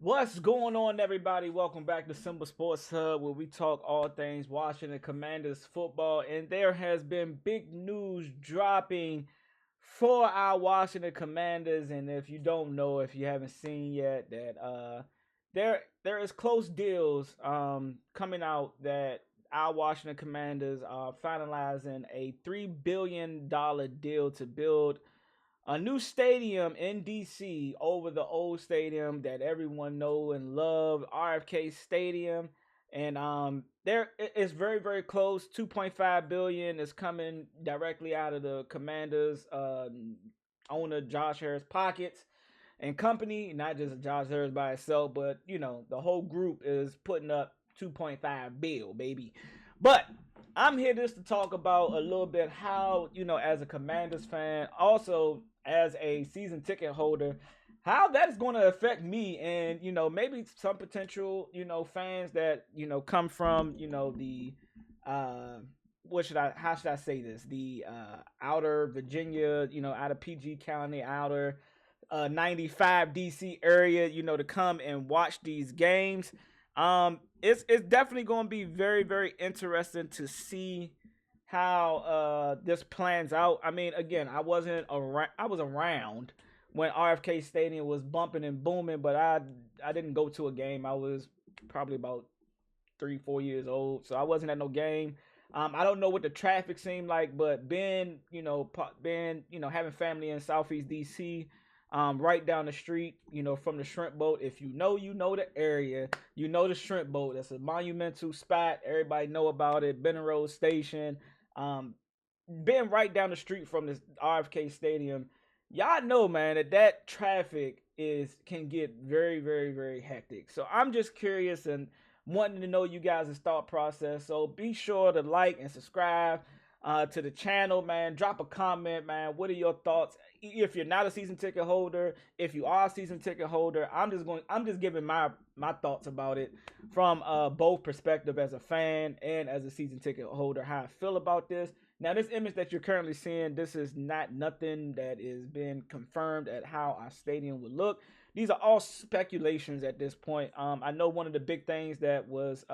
What's going on, everybody? Welcome back to Simple Sports Hub, where we talk all things Washington Commanders football. And there has been big news dropping for our Washington Commanders. And if you don't know, if you haven't seen yet, that there is close deals coming out that our Washington Commanders are finalizing a $3 billion deal to build a new stadium in DC over the old stadium that everyone know and love, RFK Stadium. And there it's very close. 2.5 billion is coming directly out of the Commanders owner Josh Harris pockets and company, not just Josh Harris by itself, but the whole group is putting up 2.5 bill, baby. But I'm here just to talk about a little bit how, as a Commanders fan, also as a season ticket holder, how that's going to affect me and, maybe some potential, fans that, come from, the how should I say this? The outer Virginia, out of PG County, outer 95 DC area, to come and watch these games. It's definitely going to be very interesting to see how this plans out. I mean, again, I was around when RFK Stadium was bumping and booming, but I didn't go to a game. I was probably about 3 4 years old, so I wasn't at no game. I don't know what the traffic seemed like, but having family in Southeast DC, right down the street, from the shrimp boat. If you know the area, you know the shrimp boat. That's a monumental spot. Everybody know about it. Benton Road Station. Um, Being right down the street from this RFK Stadium, y'all know, man, that traffic is can get very hectic. So I'm just curious and wanting to know you guys' thought process. So be sure to like and subscribe to the channel, man. Drop a comment, man. What are your thoughts? If you're not a season ticket holder, if you are a season ticket holder, I'm just giving my thoughts about it from both perspective as a fan and as a season ticket holder, how I feel about this. Now, this image that you're currently seeing, this is not nothing that is been confirmed at how our stadium would look. These are all speculations at this point. I know one of the big things that was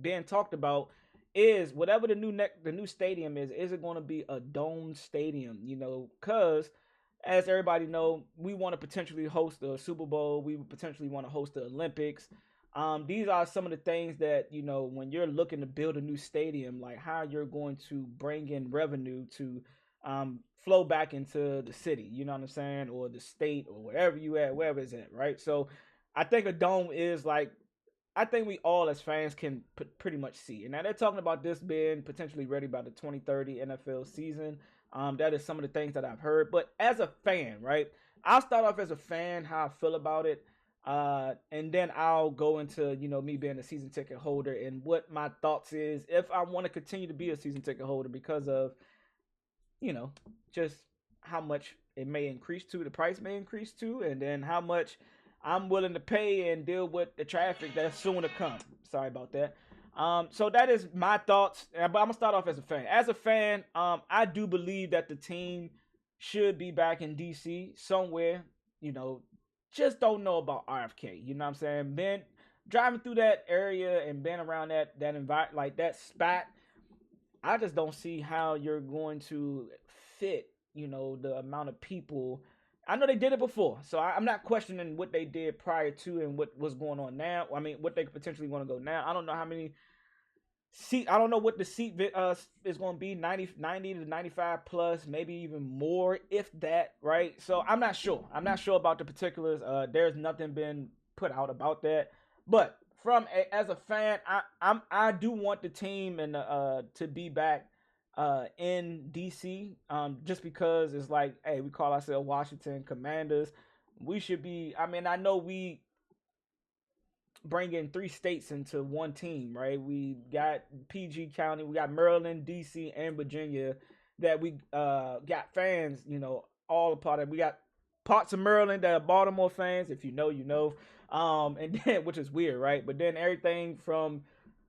being talked about is whatever the new stadium is it going to be a dome stadium? Because as everybody know, we want to potentially host the Super Bowl. We potentially want to host the Olympics. These are some of the things that when you're looking to build a new stadium, like how you're going to bring in revenue to flow back into the city. You know what I'm saying, or the state, or wherever you at, wherever it's at, right? So, I think a dome is like I think we all as fans can pretty much see. And now they're talking about this being potentially ready by the 2030 NFL season. That is some of the things that I've heard. But as a fan, right? I'll start off as a fan, how I feel about it. And then I'll go into, me being a season ticket holder and what my thoughts is if I want to continue to be a season ticket holder because of, you know, just how much it may increase to, the price may increase to, and then how much I'm willing to pay and deal with the traffic that's soon to come. Sorry about that. So that is my thoughts. But I'm gonna start off as a fan. As a fan, I do believe that the team should be back in DC somewhere. You know, just don't know about RFK. You know what I'm saying? Been driving through that area and been around that environment, like that spot. I just don't see how you're going to fit, the amount of people. I know they did it before, so I'm not questioning what they did prior to and what was going on now. I mean, what they could potentially want to go now. I don't know how many seat. I don't know what the seat is going to be. 90 to 95 plus, maybe even more, if that. Right. So I'm not sure. I'm not sure about the particulars. There's nothing been put out about that. But as a fan, I do want the team and to be back in DC. Just because it's like, hey, we call ourselves Washington Commanders. We should be. I mean, I know we bringing three states into one team, right? We got PG County, we got Maryland, DC, and Virginia that we got fans, all a part of. We got parts of Maryland that are Baltimore fans. If you know, you know. And then which is weird, right? But then everything from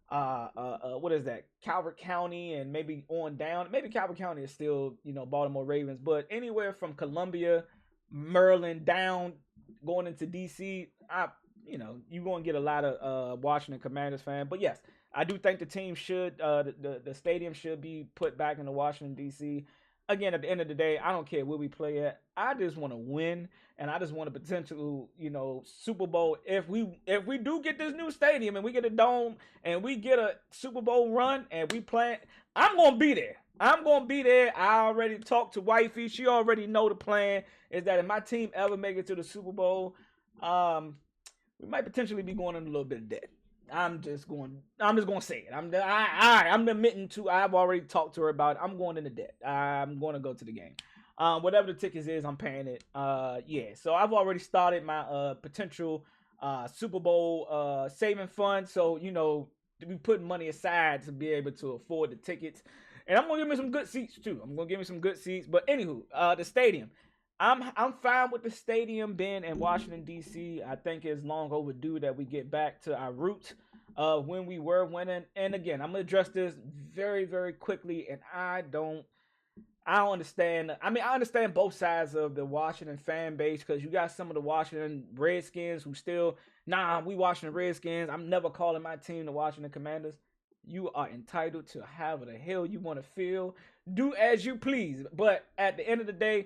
what is that? Calvert County and maybe on down. Maybe Calvert County is still, Baltimore Ravens, but anywhere from Columbia, Maryland down going into DC, you're going to get a lot of Washington Commanders fan. But yes, I do think the team should, the stadium should be put back into Washington, D.C. Again, at the end of the day, I don't care where we play at. I just want to win, and I just want a potential, Super Bowl. If we do get this new stadium and we get a dome and we get a Super Bowl run and we play, I'm gonna be there. I'm gonna be there. I already talked to Wifey. She already know the plan is that if my team ever make it to the Super Bowl, we might potentially be going in a little bit of debt. I'm just gonna say it. I'm admitting to. I've already talked to her about it. I'm going into debt. I'm going to go to the game. Whatever the tickets is, I'm paying it. Yeah. So I've already started my potential Super Bowl saving fund. So to be putting money aside to be able to afford the tickets, and I'm gonna give me some good seats too. I'm gonna give me some good seats. But anywho, the stadium. I'm fine with the stadium being in Washington, D.C. I think it's long overdue that we get back to our roots of when we were winning. And again, I'm going to address this very, very quickly. And I don't understand. I mean, I understand both sides of the Washington fan base because you got some of the Washington Redskins who still, we Washington Redskins. I'm never calling my team the Washington Commanders. You are entitled to however the hell you want to feel. Do as you please. But at the end of the day,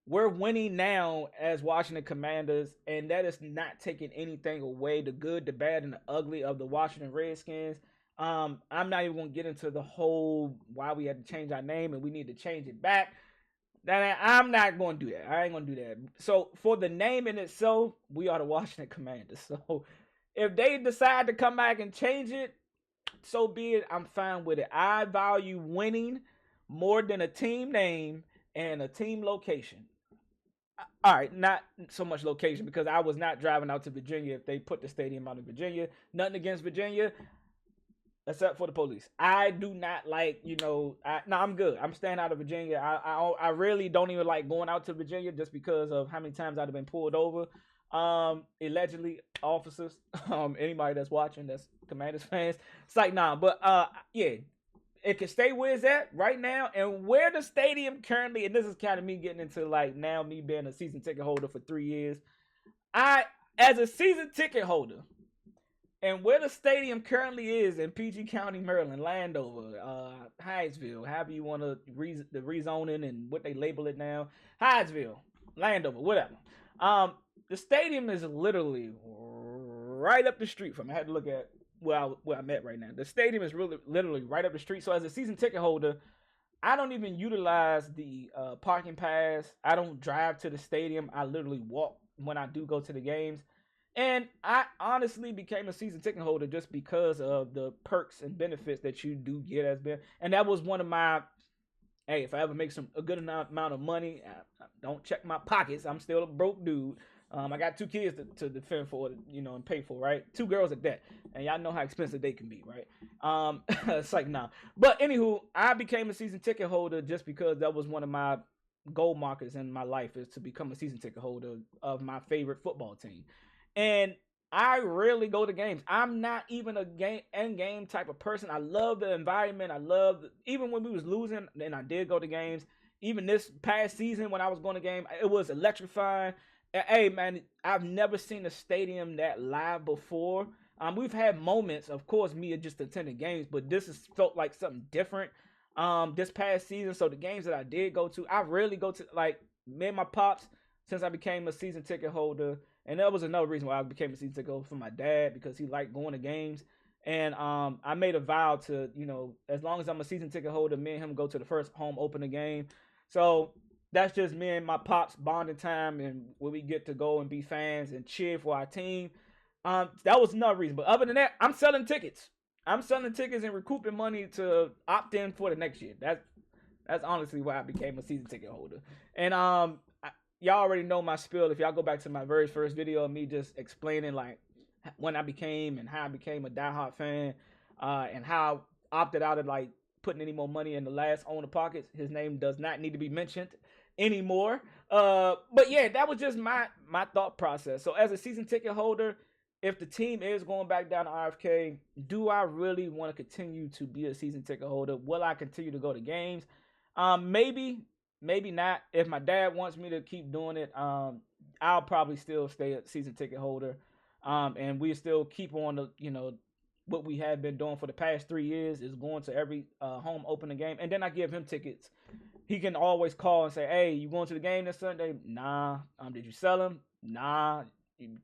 we're winning now as Washington Commanders, and that is not taking anything away, the good, the bad, and the ugly of the Washington Redskins. I'm not even going to get into the whole why we had to change our name and we need to change it back. I'm not going to do that. I ain't going to do that. So for the name in itself, we are the Washington Commanders. So if they decide to come back and change it, so be it. I'm fine with it. I value winning more than a team name and a team location. All right, not so much location because I was not driving out to Virginia if they put the stadium out in Virginia. Nothing against Virginia, except for the police. I do not like, I'm good. I'm staying out of Virginia. I really don't even like going out to Virginia just because of how many times I've been pulled over. Allegedly officers, anybody that's watching that's Commanders fans. It's like, but yeah. It can stay where it's at right now, and where the stadium currently, and this is kind of me getting into like now me being a season ticket holder for 3 years. As a season ticket holder, and where the stadium currently is in PG County, Maryland, Landover, Hyattsville, however you want to the rezoning and what they label it now, Hyattsville, Landover, whatever. The stadium is literally right up the street from. I had to look at where I'm at right now. The stadium is really literally right up the street. So as a season ticket holder, I don't even utilize the parking pass. I don't drive to the stadium. I literally walk when I do go to the games. And I honestly became a season ticket holder just because of the perks and benefits that you do get as being. And that was one of my, hey, if I ever make a good amount of money, I don't check my pockets. I'm still a broke dude. I got 2 kids to defend for, and pay for, right? 2 girls at that. And y'all know how expensive they can be, right? It's like, nah. But anywho, I became a season ticket holder just because that was one of my goal markers in my life is to become a season ticket holder of my favorite football team. And I rarely go to games. I'm not even a game type of person. I love the environment. Even when we was losing and I did go to games, even this past season when I was going to game, it was electrifying. Hey, man, I've never seen a stadium that live before. We've had moments, of course, me just attending games, but this has felt like something different this past season. So the games that I did go to, I rarely go to, like, me and my pops, since I became a season ticket holder, and that was another reason why I became a season ticket holder for my dad, because he liked going to games. And I made a vow to, as long as I'm a season ticket holder, me and him go to the first home opening game. So that's just me and my pops bonding time, and where we get to go and be fans and cheer for our team. That was another reason. But other than that, I'm selling tickets. I'm selling tickets and recouping money to opt in for the next year. That's honestly why I became a season ticket holder. And y'all already know my spiel. If y'all go back to my very first video of me just explaining like when I became and how I became a diehard fan, and how I opted out of like putting any more money in the last owner pockets. His name does not need to be mentioned anymore. But yeah, that was just my thought process. So as a season ticket holder, if the team is going back down to RFK, do I really want to continue to be a season ticket holder? Will I continue to go to games? Maybe not. If my dad wants me to keep doing it, I'll probably still stay a season ticket holder. And we still keep on the, what we have been doing for the past 3 years is going to every home opening game, and then I give him tickets. He can always call and say, "Hey, you going to the game this Sunday?" Nah. Did you sell them? Nah.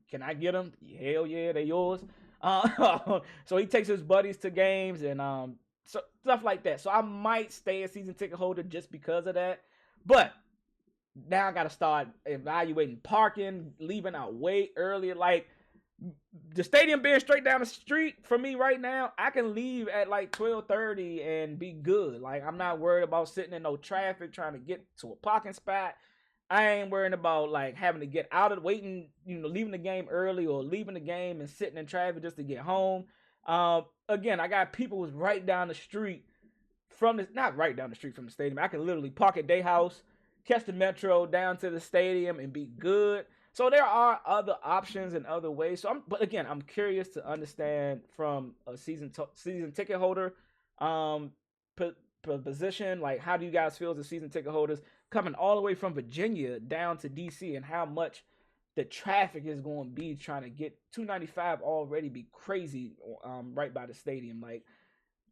Can I get them? Hell yeah, they yours. So he takes his buddies to games and so stuff like that. So I might stay a season ticket holder just because of that. But now I got to start evaluating parking, leaving out way earlier. Like the stadium being straight down the street for me right now, I can leave at like 12:30 and be good. Like I'm not worried about sitting in no traffic trying to get to a parking spot. I ain't worrying about like having to get out of waiting, leaving the game early or leaving the game and sitting in traffic just to get home. Again, I got people who's right down the street from this, not right down the street from the stadium. I can literally park at their house, catch the metro down to the stadium, and be good. So there are other options and other ways. But again, I'm curious to understand from a season ticket holder, position. Like, how do you guys feel as a season ticket holders coming all the way from Virginia down to DC, and how much the traffic is going to be trying to get 295 already be crazy right by the stadium. Like,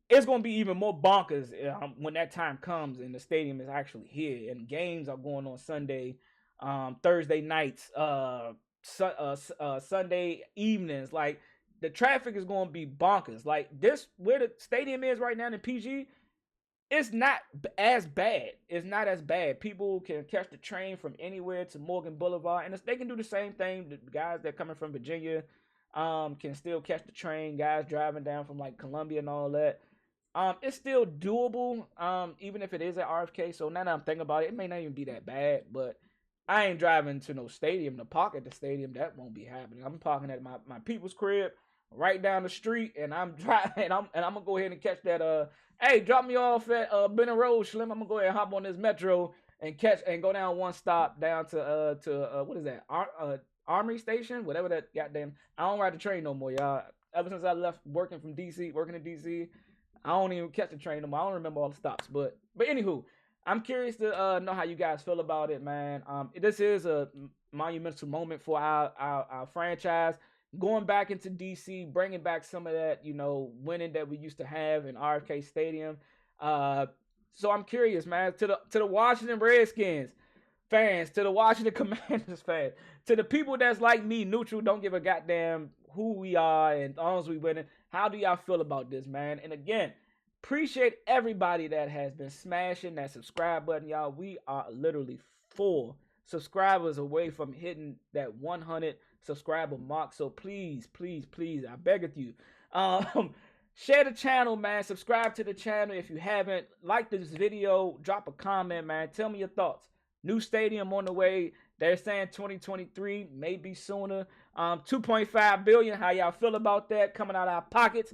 it's going to be even more bonkers when that time comes and the stadium is actually here and games are going on Sunday, Thursday nights, Sunday evenings. Like, the traffic is going to be bonkers. Like, this, where the stadium is right now in PG, it's not as bad. It's not as bad. People can catch the train from anywhere to Morgan Boulevard, and they can do the same thing. The guys that are coming from Virginia can still catch the train. Guys driving down from like Columbia and all that. It's still doable, even if it is at RFK. So now that I'm thinking about it, it may not even be that bad. But I ain't driving to no stadium to park at the stadium. That won't be happening. I'm parking at my people's crib right down the street, and I'm driving. I'm gonna go ahead and catch that. Hey, drop me off at Benning Road, Slim. I'm gonna go ahead and hop on this metro and go down one stop down to what is that? Armory Station, whatever that goddamn. I don't ride the train no more, y'all. Ever since I left working in DC, I don't even catch the train no more. I don't remember all the stops, but anywho, I'm curious to know how you guys feel about it, man. This is a monumental moment for our franchise. Going back into DC, bringing back some of that, winning that we used to have in RFK Stadium. So I'm curious, man, to the Washington Redskins fans, to the Washington Commanders fans, to the people that's like me, neutral, don't give a goddamn who we are, and as long as we winning. How do y'all feel about this, man? And again, appreciate everybody that has been smashing that subscribe button, y'all. We are literally 4 subscribers away from hitting that 100 subscriber mark. So please, I beg of you, share the channel, man. Subscribe to the channel if you haven't. Like this video, drop a comment, man. Tell me your thoughts. New stadium on the way. They're saying 2023, maybe sooner. 2.5 billion. How y'all feel about that? Coming out of our pockets.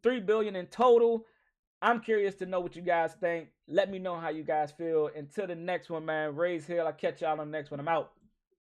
3 billion in total. I'm curious to know what you guys think. Let me know how you guys feel. Until the next one, man. Raise hell. I'll catch y'all on the next one. I'm out.